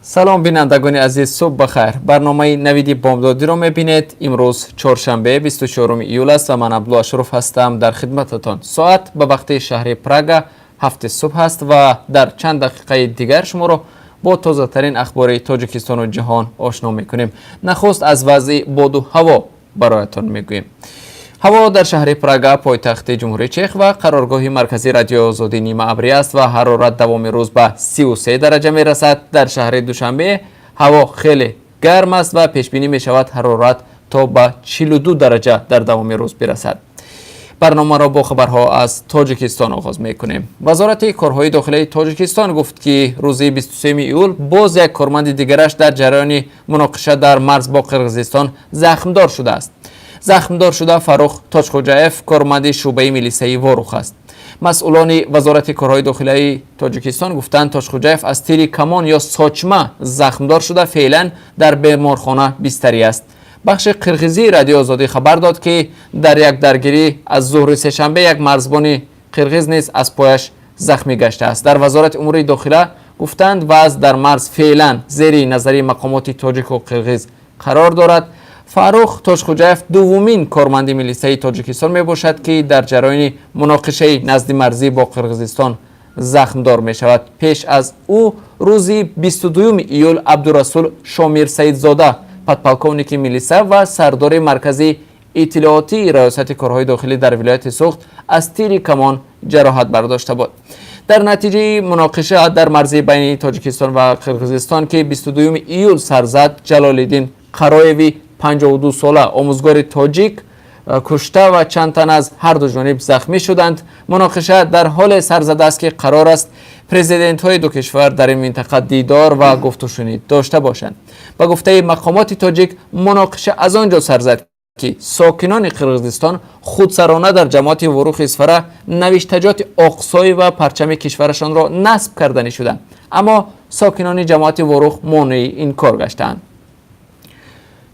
سلام بینندگان عزیز، صبح بخیر. برنامه نویدی بامدادی را میبینید. امروز چهارشنبه 24 ایول است و من عبدالله اشرف هستم در خدمتتان. ساعت به وقت شهر پراگ 7 صبح است و در چند دقیقه دیگر شما را با تازه ترین اخبار تاجیکستان و جهان آشنا میکنیم. نخست از وضع باد و هوا برایتان میگوییم. هوا در شهر پراگ پایتخت جمهوری چک و قرارگاه مرکزی رادیو آزادی نیمه ابری است و حرارت دوام روز به 33 درجه می رسد. در شهر دوشنبه هوا خیلی گرم است و پیش بینی می شود حرارت تا به 42 درجه در دوام روز برسد. برنامه را با خبرها از تاجیکستان آغاز می کنیم. وزارت کارهای داخلی تاجیکستان گفت که روز 23 ایول باز یک کارمند دیگرش در جریان مناقشه در مرز با قرقیزستان زخمدار شده است. زخمدار شده فروخ تاجخوجایف، کارمند شعبه میلیسای واروخ است. مسئولان وزارت کارهای داخلی تاجیکستان گفتند تاجخوجایف از تیر کمان یا ساچمه زخمدار شده فعلا در بیمارخانه بستری است. بخش قرقیزی رادیو آزادی خبر داد که در یک درگیری از ظهر سه‌شنبه یک مرزبان قرقیز نیز از پایش زخمی گشته است. در وزارت امور داخله گفتند وضع در مرز فعلا زیر نظر مقامات تاجیک و قرقیز قرار دارد. فروخ تاجخوجایف دومین کارمند میلیسای تاجیکستان می باشد که در جریان مناقشه نزد مرزی با قرقیزستان زخمدار می شود. پیش از او روزی 22 ایول عبدالرسول شامیر سیدزاده، پدپالکونیک میلیسا و سردار مرکزی اطلاعاتی ریاست کارهای داخلی در ولایت سوخت از تیر کمان جراحت برداشته بود. در نتیجه مناقشه در مرزی بین تاجیکستان و قرقیزستان که 22 ایول سر زد، جلال‌الدین قرایوی 52 ساله آموزگار تاجیک کشته و چند تن از هر دو جانب زخمی شدند. مناقشه در حال سرزده است که قرار است پرزیدنت های دو کشور در این منطقه دیدار و گفت و شنید داشته باشند. با گفته مقامات تاجیک مناقشه از آنجا سرزد که ساکنان قرقیزستان خودسرانه در جماعت واروخ اسفره نوشتجات آقصای و پرچم کشورشان را نصب کردنی شدند، اما ساکنان جماعت واروخ مانع این کار گشتند.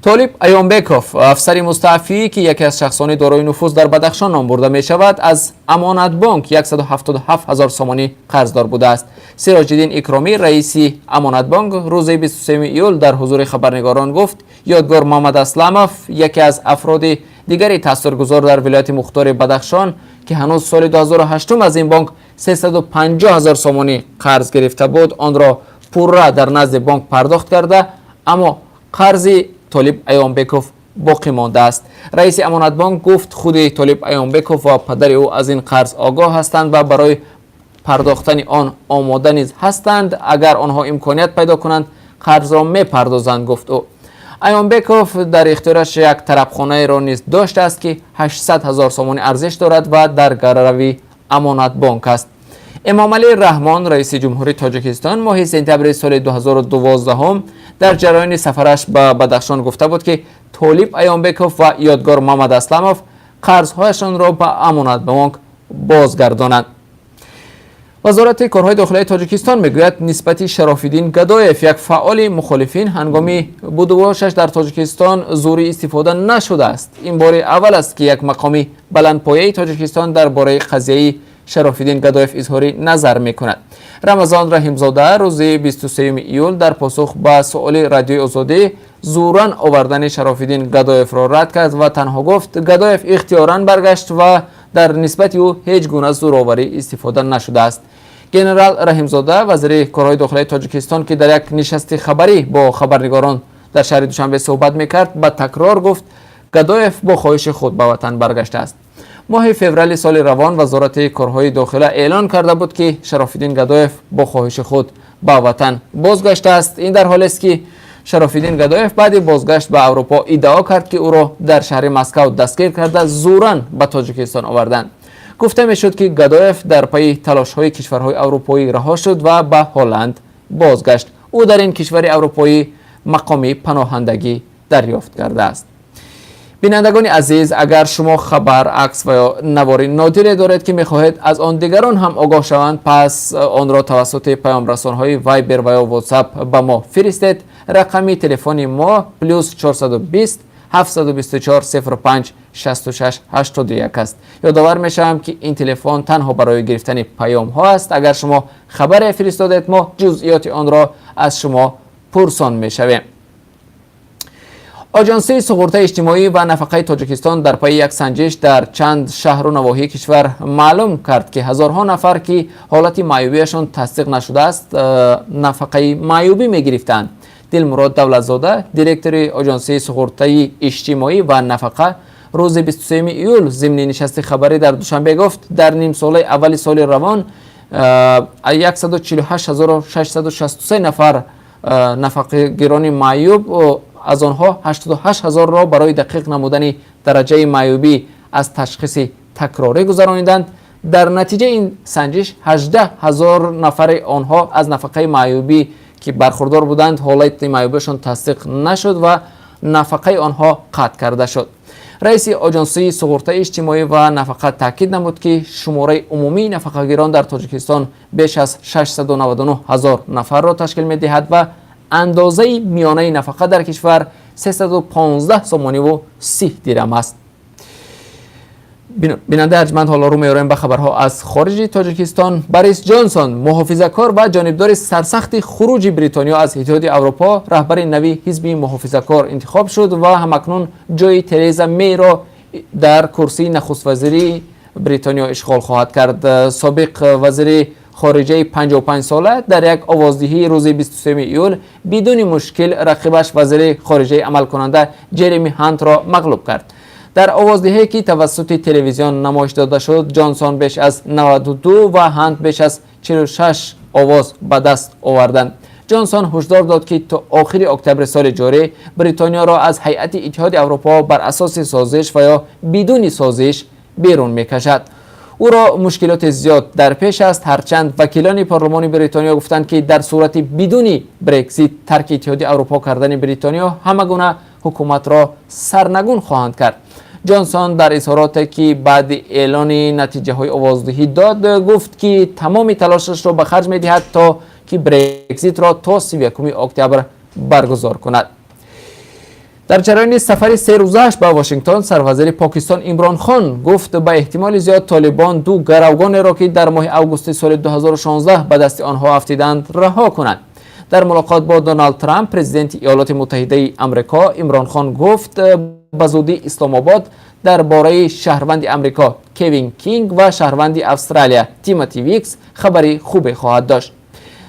طالب ایامبکوف، افسر مستعفی که یکی از شخصان دارای نفوذ در بدخشان نام برده می شود، از امانت بانک 177,000 سومانی قرضدار بوده است. سراج‌الدین اکرامی، رئیس امانت بانک، روز 23 ایول در حضور خبرنگاران گفت یادگار محمد اسلمов، یکی از افراد دیگری تاثیرگذار در ولایت مختار بدخشان که هنوز سال 2008 از این بانک 350,000 سومانی قرض گرفته بود، آن را پورا در نزد بانک پرداخت کرده، اما قرض طالب ایامبکوف باقی مانده است. رئیس امانت بانک گفت خود طالب ایامبکوف و پدر او از این قرض آگاه هستند و برای پرداختن آن آماده نیز هستند. اگر آنها امکانیت پیدا کنند قرض را میپردازند، گفت او. ایامبکوف در اختیارش یک طرفخانه را نیز داشته است که 800,000 سومانی ارزش دارد و در گروی امانت بانک است. امام علی رحمان، رئیس جمهوری تاجیکستان، ماه سپتامبر سال 2012 در جریان سفرش به بدخشان گفته بود که طالب ایامبکوف و یادگار محمد اسلمов قرضهایشان را به امانت بانک بازگردانند. وزارت کارهای داخلی تاجیکستان میگوید نسبت شراف‌الدین گدایف، یک فعال مخالفین، هنگامی بودواشش در تاجیکستان زوری استفاده نشده است. این بار اول است که یک مقامی بلندپایه تاجیکستان درباره قضیه شراف‌الدین گدایف اظهار نظر میکند. رمضان رحیمزاده روز 23 ایول در پاسخ به سؤال رادیو آزادی زورا آوردن شراف‌الدین گدایف را رد کرد و تنها گفت گدایف اختیاراً برگشت و در نسبت او هیچ گونه زورآوری استفاده نشده است. ژنرال رحیمزاده، وزیر کارهای داخلی تاجیکستان که در یک نشست خبری با خبرنگاران در شهر دوشنبه صحبت میکرد، به تکرار گفت گدایف با خواهش خود به وطن برگشته است. ماه فوریه سال روان وزارت کارهای داخلی اعلان کرده بود که شراف‌الدین گدایف با خواهش خود به وطن بازگشته است. این در حالی است که شراف‌الدین گدایف بعد بازگشت به اروپا ادعا کرد که او را در شهر مسکو دستگیر کرده زوراً به تاجیکستان آوردند. گفته میشد که گدایف در پی تلاش‌های کشورهای اروپایی رها شد و به هلند بازگشت. او در این کشور اروپایی مقام پناهندگی دریافت کرده است. بینندگان عزیز، اگر شما خبر، عکس و یا نوار نادری دارید که میخواهید از آن دیگران هم آگاه شوند، پس آن را توسط پیام رسان‌های وایبر و یا واتساپ به ما فرستید. رقم تلفن ما +420 724 05 66 81 است. یادآور میشم که این تلفن تنها برای گرفتن پیام ها است. اگر شما خبر فرستادید ما جزئیات آن را از شما پرسان می شویم. آژانسی سقوط اجتماعی و نفقه تاجیکستان در پای یک سنجش در چند شهر و نواحی کشور معلوم کرد که هزارها نفر که حالت معیوبیشان تصدیق نشده است نفقه معیوبی می گرفتند. دلمراد دولتزاده دیرکتور آژانسی سقوط اجتماعی و نفقه روز 23 ایول ضمن نشست خبری در دوشنبه گفت در نیم سال اول سال روان 148663 نفر نفقه گران معیوب و از آنها 88000 را برای دقیق نمودن درجه معیوبی از تشخیص تکراری گذرانیدند. در نتیجه این سنجش 18000 نفر آنها از نفقه معیوبی که برخوردار بودند حالت معیوبیشان تصدیق نشد و نفقه آنها قطع کرده شد. رئیس آژانسی سقوط اجتماعی و نفقه تاکید نمود که شماره عمومی نفقه گیران در تاجیکستان بیش از 699,000 نفر را تشکیل می دهد و اندازه میانه نفقه در کشور 315 سومانی و 30 درم است. بیننده ارجمند حالا رو میاریم به خبرها از خارج تاجیکستان. بوریس جانسون محافظه‌کار و جانبدار سرسخت خروج بریتانیا از اتحادیه اروپا رهبر نوی حزب محافظه‌کار انتخاب شد و همکنون جای ترزا می را در کرسی نخست وزیری بریتانیا اشغال خواهد کرد. سابق وزیر خارجه 55 ساله در یک آوازدهی روز 23 ایول بدون مشکل رقیبش وزیر خارجه عمل کننده جرمی هانت را مغلوب کرد. در آوازدهی که توسط تلویزیون نمایش داده شد جانسون بیش از 92 و هانت بیش از 46 آواز به دست آوردند. جانسون هشدار داد که تا آخر اکتبر سال جاری بریتانیا را از هیئت اتحادیه اروپا بر اساس سازش و یا بدون سازش بیرون میکشد. او را مشکلات زیاد در پیش است، هرچند وکیلان پارلمان بریتانیا گفتند که در صورت بدون برگزیت ترک اتحادیه اروپا کردن بریتانیا همگونه حکومت را سرنگون خواهند کرد. جانسون در اظهاراتی که بعد اعلان نتیجه های آوازدهی داد گفت که تمام تلاشش را به خرج می دهد تا که برگزیت را تا 31 اکتبر برگزار کند. در جریان سفر 3 روزه‌اش به واشنگتن سروزیر پاکستان عمران خان گفت به احتمال زیاد طالبان 2 گروگان را که در ماه اوگوست سال 2016 به دست آنها افتیدند رها کنند. در ملاقات با دونالد ترامپ پرزیدنت ایالات متحده آمریکا عمران خان گفت به زودی اسلام آباد درباره شهروند آمریکا کوین کینگ و شهروند استرالیا تیموتی ویکس خبری خوبی خواهد داشت.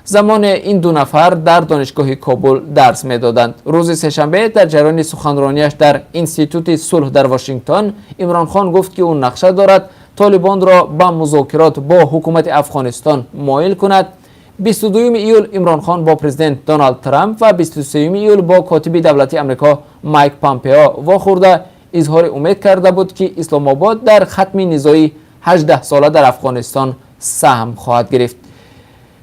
زمان این دو نفر در دانشگاه کابل درس می‌دادند. روز سه‌شنبه در جریان سخنرانیش در انستیتوت صلح در واشنگتن عمران خان گفت که او نقشه دارد طالبان را به مذاکرات با حکومت افغانستان مایل کند. 22 ایول عمران خان با پرزیدنت دونالد ترامپ و 23 ایول با کاتب دولتی آمریکا مایک پامپئو واخورده اظهار امید کرده بود که اسلام آباد در ختم نزاعی 18 ساله در افغانستان سهم خواهد گرفت.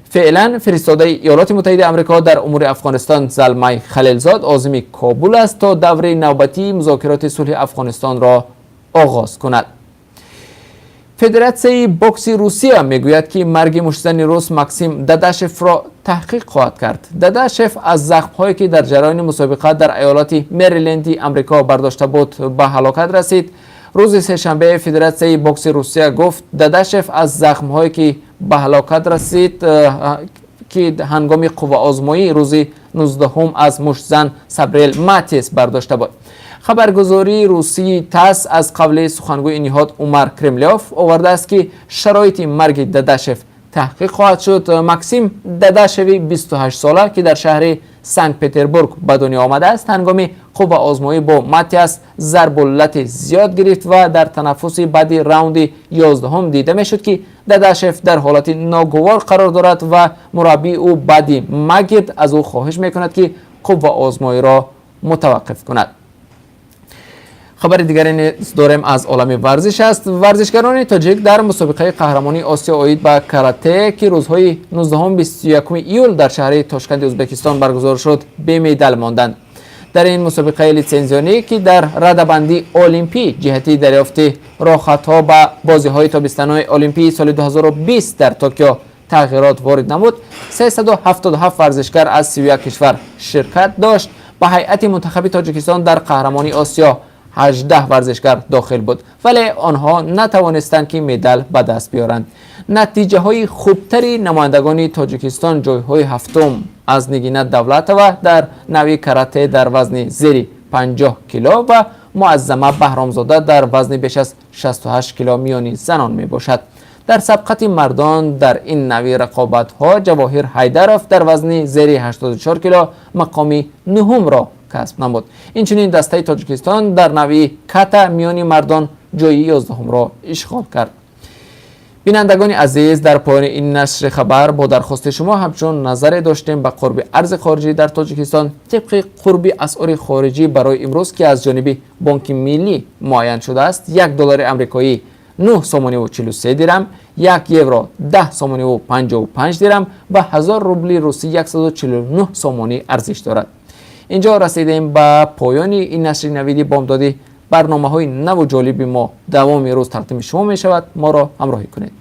فعلا فرستاده ایالات متحده آمریکا در امور افغانستان زلمای خلیلزاد عازم کابل است تا دوره نوبتی مذاکرات صلح افغانستان را آغاز کند. فدراسیون بوکس روسیه میگوید که مرگ مشتزن روس ماکسیم داداشف را تحقیق خواهد کرد. داداشف از زخم‌هایی که در جریان مسابقه در ایالات مریلند آمریکا برداشته بود به هلاکت رسید. روز سه‌شنبه فدراسیون بوکس روسیه گفت داداشف از زخم‌هایی که به هلاکت رسید که هنگام قوه آزمایی روز 19 از مشتزن سابریل ماتیس برداشته بود. خبرگزاری روسی تاس از قبل سخنگوی نهاد عمر کرملیوف آورده است که شرایط مرگ داداشف تحقیق خواهد شد. ماکسیم داداشوی 28 ساله که در شهر سنت پتربورگ به دنیا آمده است هنگام قوه آزمایی با ماتیاس ضرب العلت زیاد گرفت و در تنفس بعد راوند 11 دیده می شد که داداشف در حالت ناگوار قرار دارد و مربی او بعد مرگ از او خواهش می کند که قوه آزمایی را متوقف کند. خبر دیگری داریم از عالم ورزش است. ورزشکاران تاجیک در مسابقه قهرمانی آسیا اوید به کاراته که روزهای 19 و 21 ایول در شهر تاشکند ازبکستان برگزار شد به مدال ماندند. در این مسابقه لیسنزیونی که در رده‌بندی المپی جهتی دریافت راه‌خطها به بازی‌های تابستانی المپی سال 2020 در توکیو تغییرات وارد نمود، 377 ورزشکار از 31 کشور شرکت داشت. به هیئت منتخب تاجیکستان در قهرمانی آسیا 18 ورزشکار داخل بود ولی آنها نتوانستند که مدال به دست بیارند. نتیجه های خوبتری نمایندگان تاجیکستان جایهای هفتم аз Нигина Давлатова дар нави карате дар вазни зери 50 кило ва Муаззама Баҳромзода дар вазни беш аз 68 кило миёни занон мебошад. дар сабқати мардон дар ин нави рақобатҳо Ҷавоҳир Ҳайдаров дар вазни зери 84 кило мақоми нуҳумро касб намуд. Инчунин дастаи Тоҷикистон дар нави ката миёни мардон ҷойи 11-ро ишғол кард. бинандагони азиз, дар поёни ин нашри хабар бо дархости шумо ҳамчун назаре доштем ба қурби арзи хориҷӣ дар Тоҷикистон тибқи қурби асъори хориҷӣ барои имрӯз ки аз ҷониби Бонки Миллӣ муайян шудааст. 1 доллари амрикоӣ 9 сомонӣ ва 43 дирам, 1 евро 10 сомонӣ ва 55 дирам ва 1000 рубли русӣ 149 сомонӣ арзиш дорад. инҷо расидем ба поёни ин нашри навиди бомдодӣ. барномаҳои наву ҷолиби мо давоми рӯз тақдими шумо мешавад. моро ҳамроҳӣ кунед.